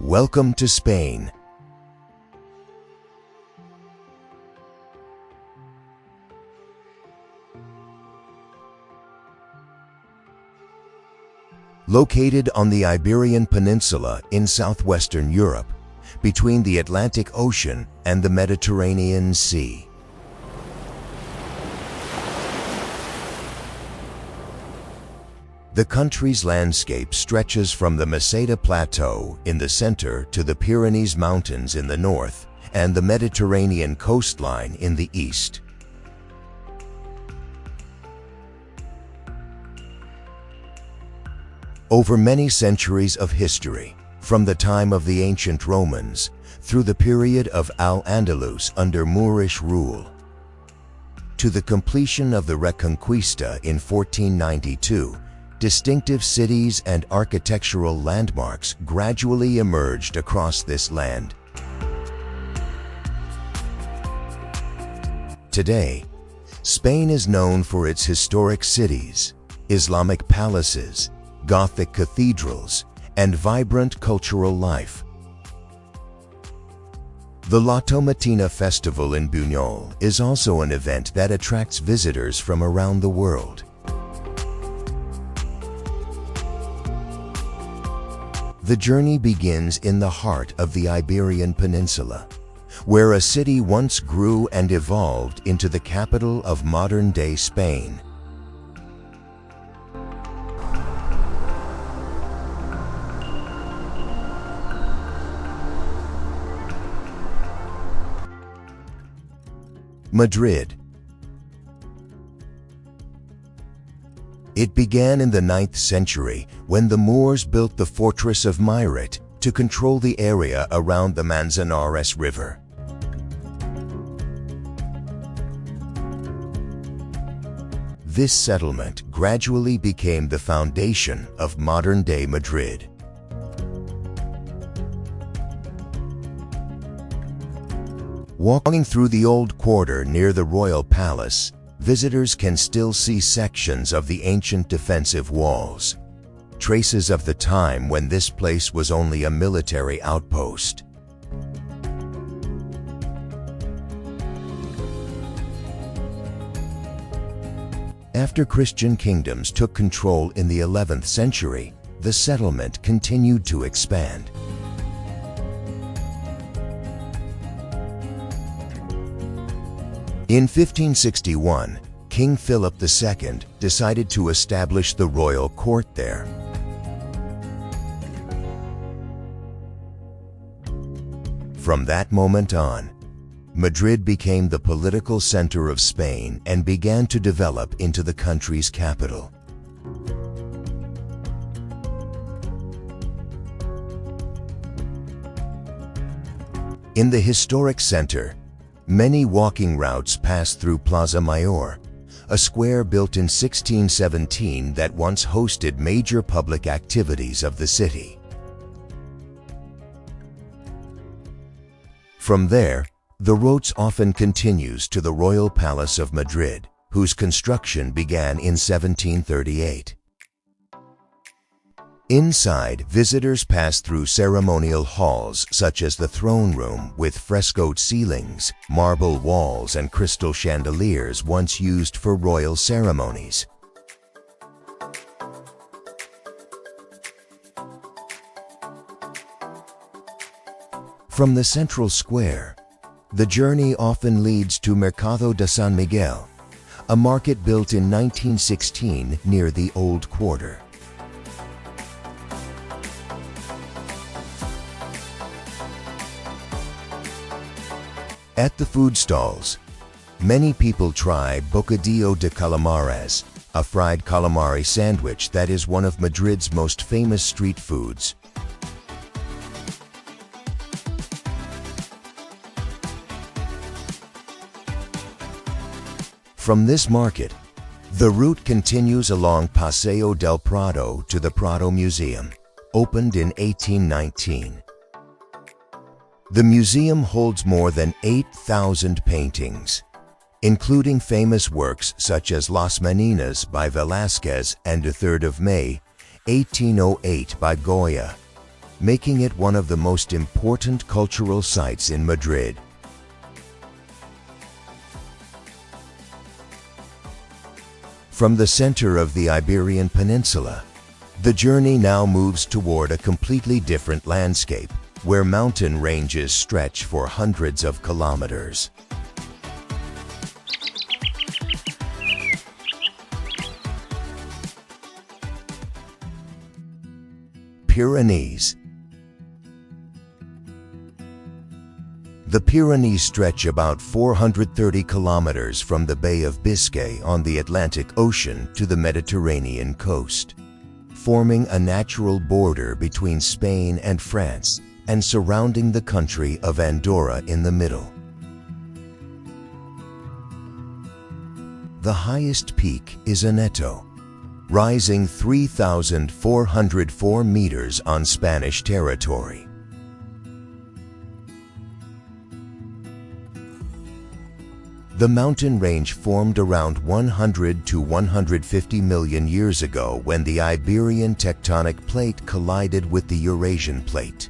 Welcome to Spain. Located on the Iberian Peninsula in southwestern Europe, between the Atlantic Ocean and the Mediterranean Sea. The country's landscape stretches from the Meseta Plateau in the center to the Pyrenees Mountains in the north and the Mediterranean coastline in the east. Over many centuries of history, from the time of the ancient Romans through the period of Al-Andalus under Moorish rule, to the completion of the Reconquista in 1492, distinctive cities and architectural landmarks gradually emerged across this land. Today, Spain is known for its historic cities, Islamic palaces, Gothic cathedrals, and vibrant cultural life. The La Tomatina Festival in Buñol is also an event that attracts visitors from around the world. The journey begins in the heart of the Iberian Peninsula, where a city once grew and evolved into the capital of modern-day Spain. Madrid. It began in the 9th century when the Moors built the fortress of Myrit to control the area around the Manzanares River. This settlement gradually became the foundation of modern-day Madrid. Walking through the old quarter near the Royal Palace, visitors can still see sections of the ancient defensive walls, traces of the time when this place was only a military outpost. After Christian kingdoms took control in the 11th century, the settlement continued to expand. In 1561, King Philip II decided to establish the royal court there. From that moment on, Madrid became the political center of Spain and began to develop into the country's capital. In the historic center, many walking routes pass through Plaza Mayor, a square built in 1617 that once hosted major public activities of the city. From there, the route often continues to the Royal Palace of Madrid, whose construction began in 1738. Inside, visitors pass through ceremonial halls such as the throne room with frescoed ceilings, marble walls, and crystal chandeliers once used for royal ceremonies. From the central square, the journey often leads to Mercado de San Miguel, a market built in 1916 near the Old Quarter. At the food stalls, many people try bocadillo de calamares, a fried calamari sandwich that is one of Madrid's most famous street foods. From this market, the route continues along Paseo del Prado to the Prado Museum, opened in 1819. The museum holds more than 8,000 paintings, including famous works such as Las Meninas by Velázquez and A Third of May, 1808 by Goya. making it one of the most important cultural sites in Madrid. From the center of the Iberian Peninsula, the journey now moves toward a completely different landscape, where mountain ranges stretch for hundreds of kilometers. Pyrenees. The Pyrenees stretch about 430 kilometers from the Bay of Biscay on the Atlantic Ocean to the Mediterranean coast, forming a natural border between Spain and France and surrounding the country of Andorra in the middle. The highest peak is Aneto, rising 3,404 meters on Spanish territory. The mountain range formed around 100 to 150 million years ago when the Iberian tectonic plate collided with the Eurasian plate.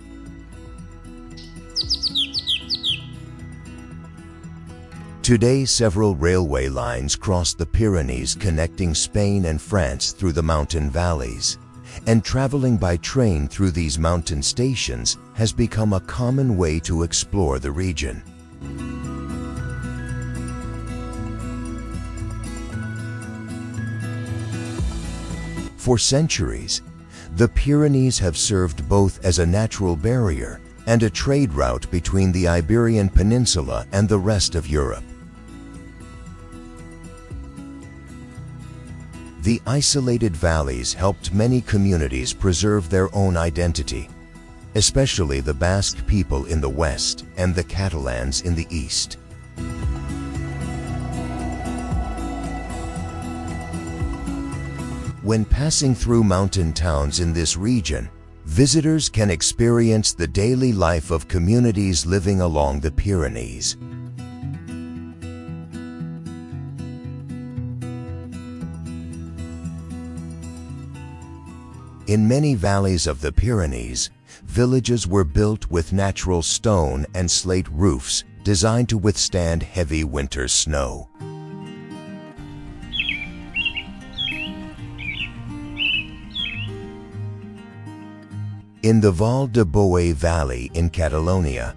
Today, several railway lines cross the Pyrenees connecting Spain and France through the mountain valleys, and traveling by train through these mountain stations has become a common way to explore the region. For centuries, the Pyrenees have served both as a natural barrier and a trade route between the Iberian Peninsula and the rest of Europe. The isolated valleys helped many communities preserve their own identity, especially the Basque people in the west and the Catalans in the east. When passing through mountain towns in this region, visitors can experience the daily life of communities living along the Pyrenees. In many valleys of the Pyrenees, villages were built with natural stone and slate roofs designed to withstand heavy winter snow. In the Val de Boe Valley in Catalonia,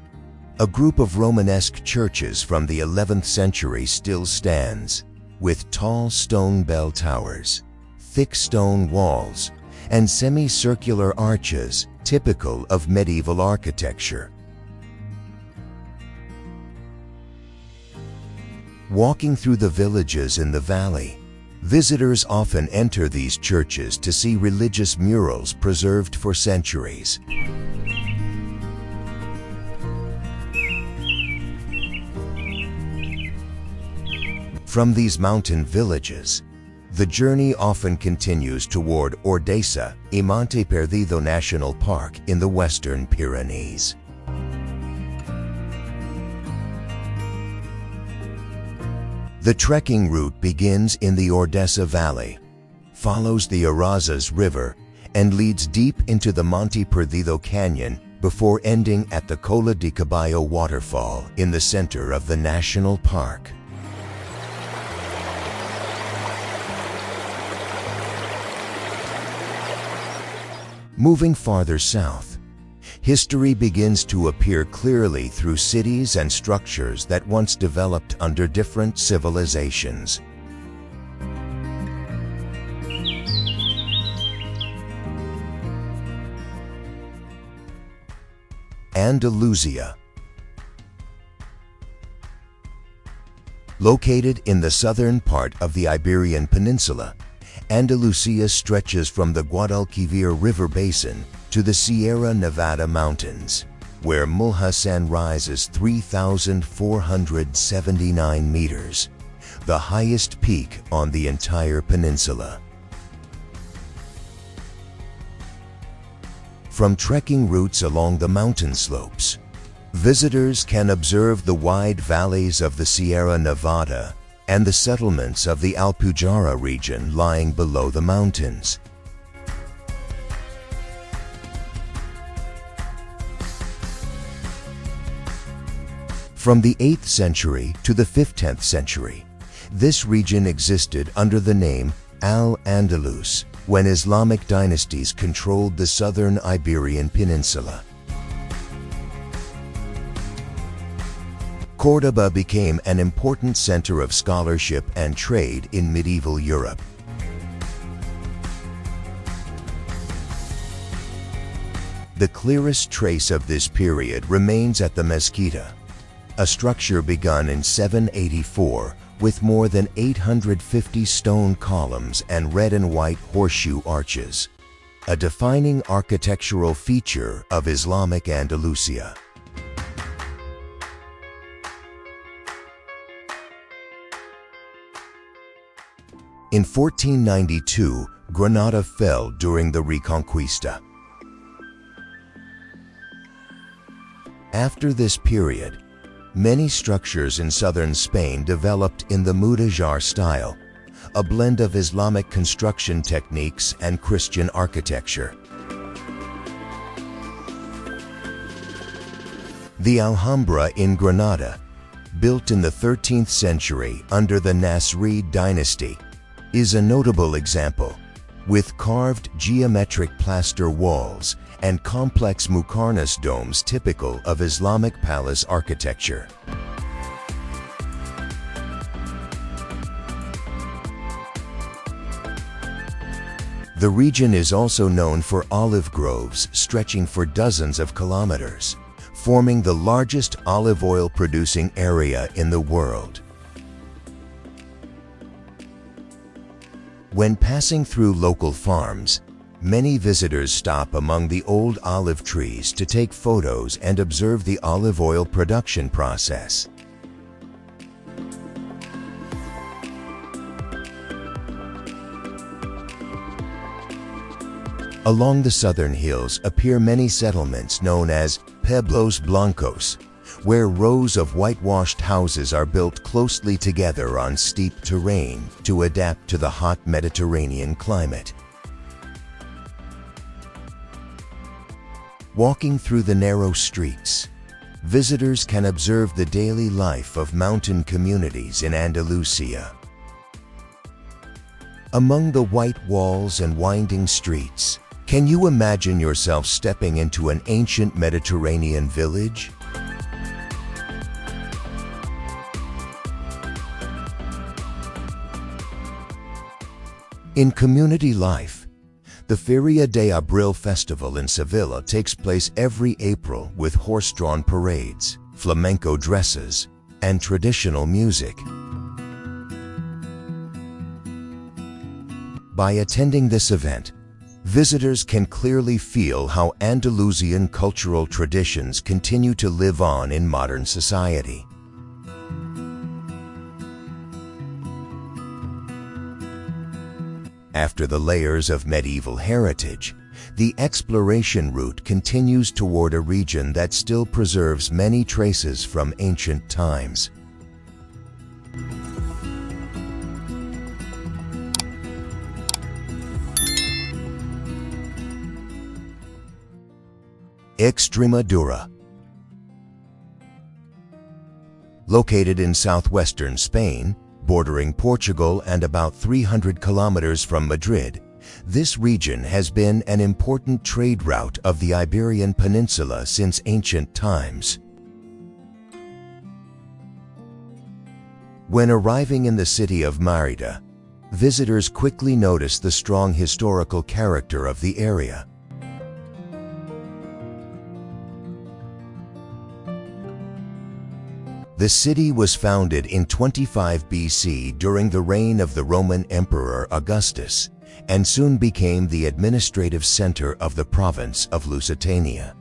a group of Romanesque churches from the 11th century still stands, with tall stone bell towers, thick stone walls, and semicircular arches typical of medieval architecture. Walking through the villages in the valley, visitors often enter these churches to see religious murals preserved for centuries. From these mountain villages, the journey often continues toward Ordesa y Monte Perdido National Park in the Western Pyrenees. The trekking route begins in the Ordesa Valley, follows the Arazas River, and leads deep into the Monte Perdido Canyon before ending at the Cola de Caballo waterfall in the center of the national park. Moving farther south, history begins to appear clearly through cities and structures that once developed under different civilizations. Andalusia. Located in the southern part of the Iberian Peninsula, Andalusia stretches from the Guadalquivir River Basin to the Sierra Nevada Mountains, where Mulhacén rises 3,479 meters, the highest peak on the entire peninsula. From trekking routes along the mountain slopes, visitors can observe the wide valleys of the Sierra Nevada and the settlements of the Alpujarra region lying below the mountains. From the 8th century to the 15th century, this region existed under the name Al-Andalus, when Islamic dynasties controlled the southern Iberian Peninsula. Córdoba became an important center of scholarship and trade in medieval Europe. The clearest trace of this period remains at the Mezquita, a structure begun in 784 with more than 850 stone columns and red and white horseshoe arches, a defining architectural feature of Islamic Andalusia. In 1492, Granada fell during the Reconquista. After this period, many structures in southern Spain developed in the Mudéjar style, a blend of Islamic construction techniques and Christian architecture. The Alhambra in Granada, built in the 13th century under the Nasrid dynasty, is a notable example, with carved geometric plaster walls and complex muqarnas domes typical of Islamic palace architecture. The region is also known for olive groves stretching for dozens of kilometers, forming the largest olive oil producing area in the world. When passing through local farms, many visitors stop among the old olive trees to take photos and observe the olive oil production process. Along the southern hills appear many settlements known as Pueblos Blancos, where rows of whitewashed houses are built closely together on steep terrain to adapt to the hot Mediterranean climate. Walking through the narrow streets, visitors can observe the daily life of mountain communities in Andalusia. Among the white walls and winding streets, can you imagine yourself stepping into an ancient Mediterranean village? In community life, the Feria de Abril festival in Sevilla takes place every April with horse-drawn parades, flamenco dresses, and traditional music. By attending this event, visitors can clearly feel how Andalusian cultural traditions continue to live on in modern society. After the layers of medieval heritage, the exploration route continues toward a region that still preserves many traces from ancient times. Extremadura. Located in southwestern Spain, bordering Portugal and about 300 kilometers from Madrid, this region has been an important trade route of the Iberian Peninsula since ancient times. When arriving in the city of Mérida, visitors quickly notice the strong historical character of the area. The city was founded in 25 BC during the reign of the Roman Emperor Augustus, and soon became the administrative center of the province of Lusitania.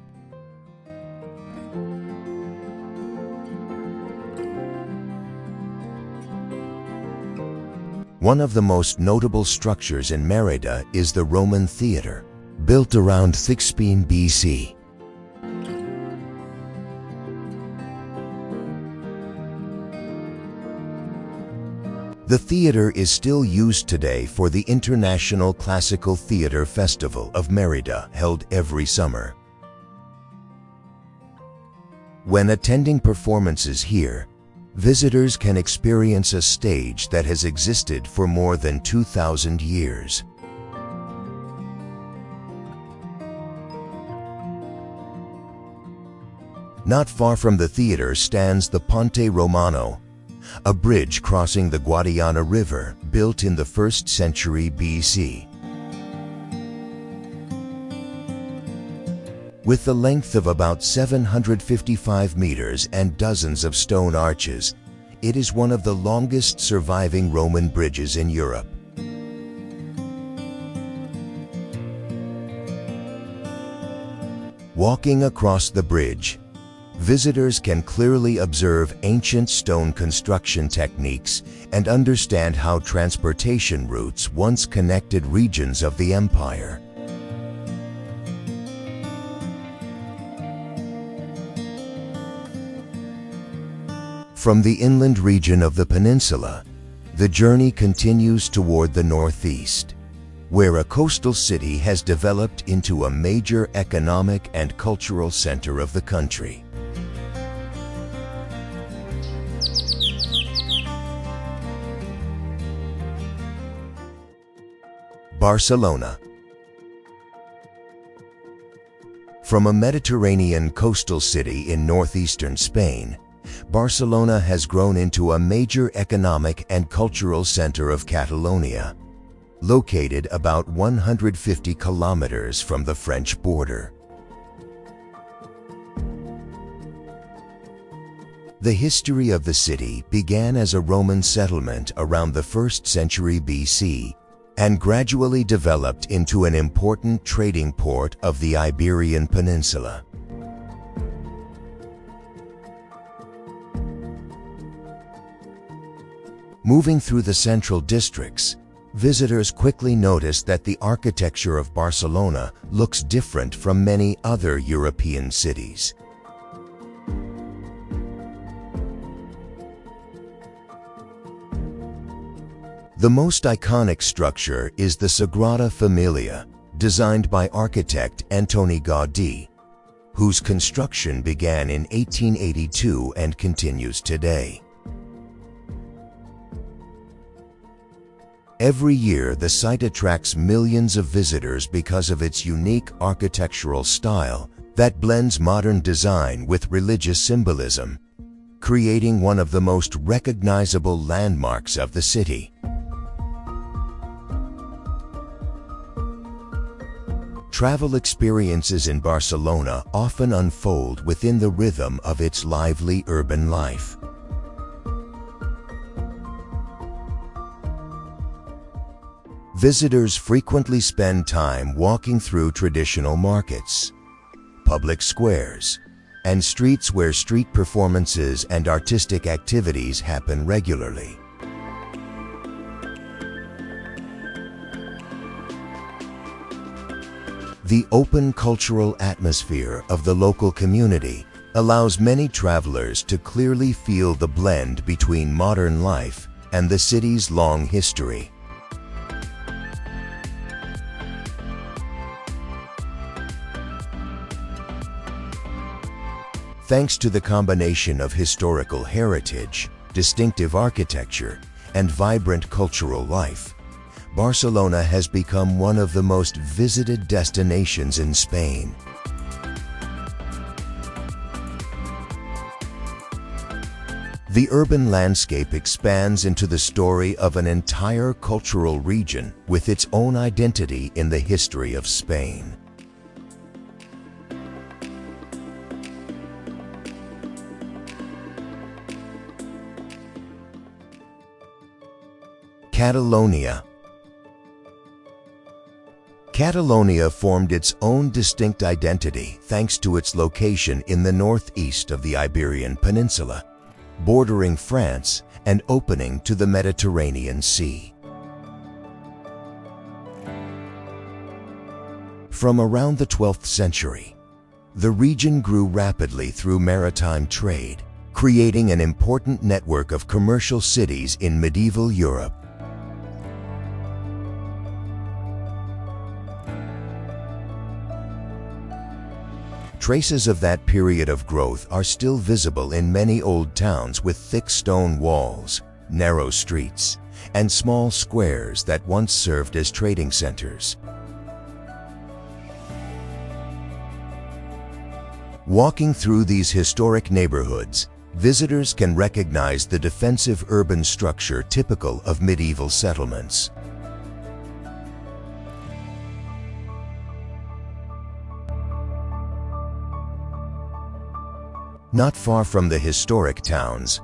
One of the most notable structures in Mérida is the Roman Theatre, built around 16 BC. The theater is still used today for the International Classical Theatre Festival of Mérida held every summer. When attending performances here, visitors can experience a stage that has existed for more than 2,000 years. Not far from the theater stands the Ponte Romano, a bridge crossing the Guadiana River built in the 1st century BC. With the length of about 755 meters and dozens of stone arches, it is one of the longest surviving Roman bridges in Europe. Walking across the bridge, visitors can clearly observe ancient stone construction techniques and understand how transportation routes once connected regions of the empire. From the inland region of the peninsula, the journey continues toward the northeast, where a coastal city has developed into a major economic and cultural center of the country. Barcelona. From a Mediterranean coastal city in northeastern Spain, Barcelona has grown into a major economic and cultural center of Catalonia, located about 150 kilometers from the French border. The history of the city began as a Roman settlement around the 1st century BC and gradually developed into an important trading port of the Iberian Peninsula. Moving through the central districts, visitors quickly notice that the architecture of Barcelona looks different from many other European cities. The most iconic structure is the Sagrada Familia, designed by architect Antoni Gaudí, whose construction began in 1882 and continues today. Every year, the site attracts millions of visitors because of its unique architectural style that blends modern design with religious symbolism, creating one of the most recognizable landmarks of the city. Travel experiences in Barcelona often unfold within the rhythm of its lively urban life. Visitors frequently spend time walking through traditional markets, public squares, and streets where street performances and artistic activities happen regularly. The open cultural atmosphere of the local community allows many travelers to clearly feel the blend between modern life and the city's long history. Thanks to the combination of historical heritage, distinctive architecture, and vibrant cultural life, Barcelona has become one of the most visited destinations in Spain. The urban landscape expands into the story of an entire cultural region with its own identity in the history of Spain. Catalonia. Catalonia formed its own distinct identity thanks to its location in the northeast of the Iberian Peninsula, bordering France and opening to the Mediterranean Sea. From around the 12th century, the region grew rapidly through maritime trade, creating an important network of commercial cities in medieval Europe. Traces of that period of growth are still visible in many old towns with thick stone walls, narrow streets, and small squares that once served as trading centers. Walking through these historic neighborhoods, visitors can recognize the defensive urban structure typical of medieval settlements. Not far from the historic towns,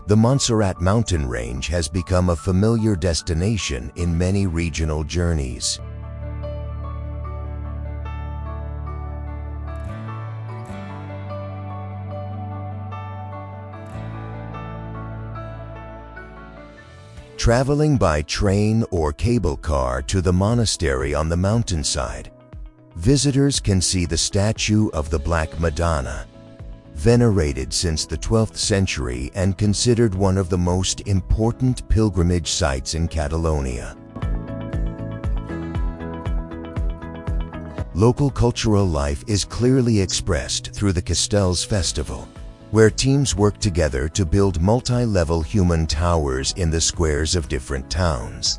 the Montserrat mountain range has become a familiar destination in many regional journeys. Traveling by train or cable car to the monastery on the mountainside, visitors can see the statue of the Black Madonna, venerated since the 12th century and considered one of the most important pilgrimage sites in Catalonia. Local cultural life is clearly expressed through the Castells Festival, where teams work together to build multi-level human towers in the squares of different towns.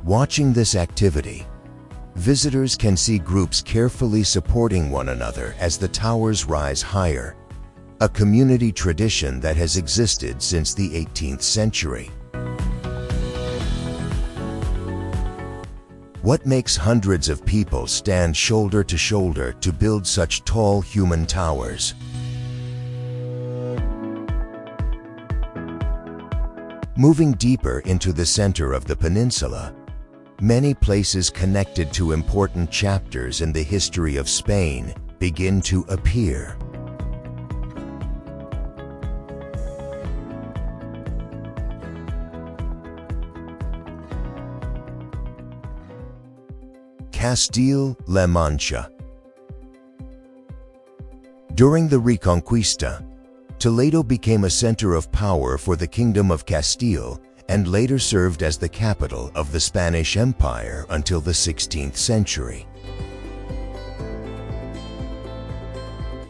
Watching this activity, visitors can see groups carefully supporting one another as the towers rise higher, a community tradition that has existed since the 18th century. What makes hundreds of people stand shoulder to shoulder to build such tall human towers? Moving deeper into the center of the peninsula, many places connected to important chapters in the history of Spain begin to appear. Castile La Mancha. During the Reconquista, Toledo became a center of power for the Kingdom of Castile and later served as the capital of the Spanish Empire until the 16th century.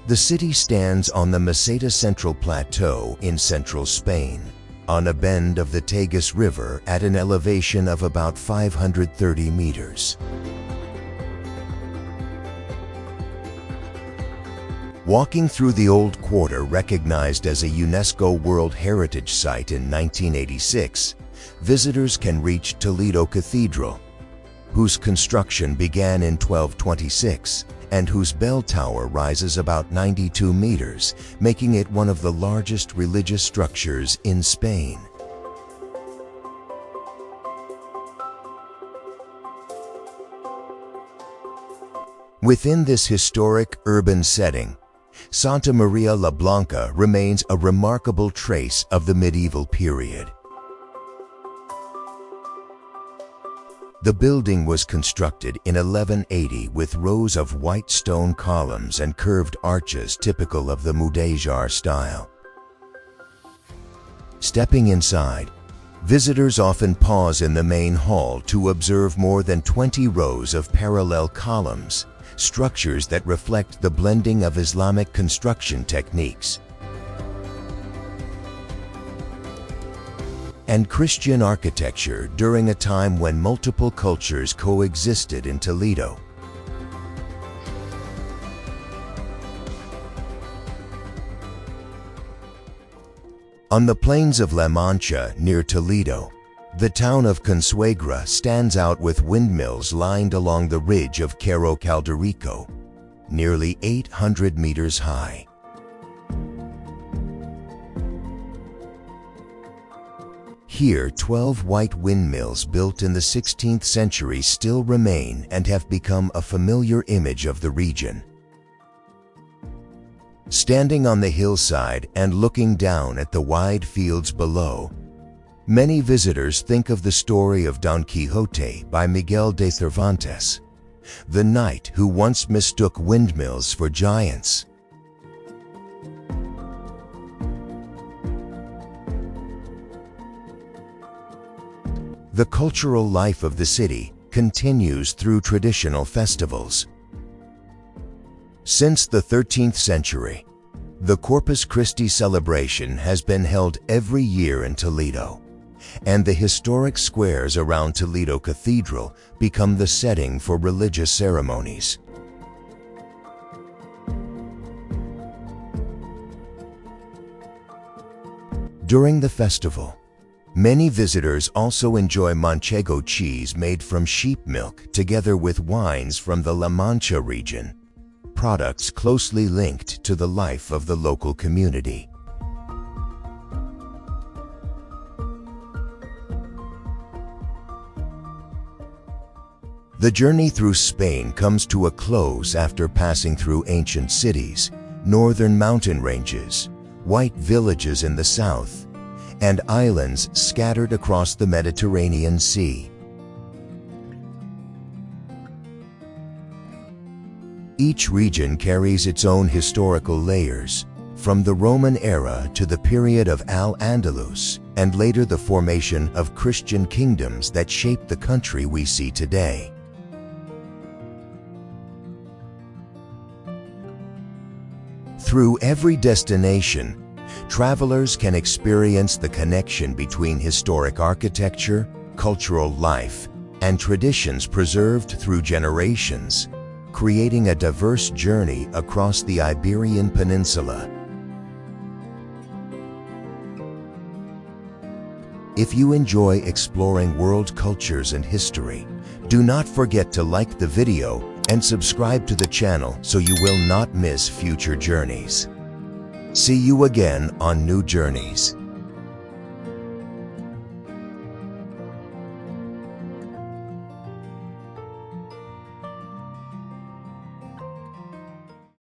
The city stands on the Meseta Central Plateau in central Spain, on a bend of the Tagus River at an elevation of about 530 meters. Walking through the old quarter recognized as a UNESCO World Heritage Site in 1986, visitors can reach Toledo Cathedral, whose construction began in 1226 and whose bell tower rises about 92 meters, making it one of the largest religious structures in Spain. Within this historic urban setting, Santa Maria la Blanca remains a remarkable trace of the medieval period. The building was constructed in 1180 with rows of white stone columns and curved arches typical of the Mudéjar style. Stepping inside, visitors often pause in the main hall to observe more than 20 rows of parallel columns, structures that reflect the blending of Islamic construction techniques and Christian architecture during a time when multiple cultures coexisted in Toledo. On the plains of La Mancha near Toledo, the town of Consuegra stands out with windmills lined along the ridge of Cerro Calderico, nearly 800 meters high. Here, 12 white windmills built in the 16th century still remain and have become a familiar image of the region. Standing on the hillside and looking down at the wide fields below, many visitors think of the story of Don Quixote by Miguel de Cervantes, the knight who once mistook windmills for giants. The cultural life of the city continues through traditional festivals. Since the 13th century, the Corpus Christi celebration has been held every year in Toledo, and the historic squares around Toledo Cathedral become the setting for religious ceremonies. During the festival, many visitors also enjoy manchego cheese made from sheep milk together with wines from the La Mancha region, products closely linked to the life of the local community. The journey through Spain comes to a close after passing through ancient cities, northern mountain ranges, white villages in the south, and islands scattered across the Mediterranean Sea. Each region carries its own historical layers, from the Roman era to the period of Al-Andalus, and later the formation of Christian kingdoms that shaped the country we see today. Through every destination, travelers can experience the connection between historic architecture, cultural life, and traditions preserved through generations, creating a diverse journey across the Iberian Peninsula. If you enjoy exploring world cultures and history, do not forget to like the video and subscribe to the channel so you will not miss future journeys. See you again on New Journeys.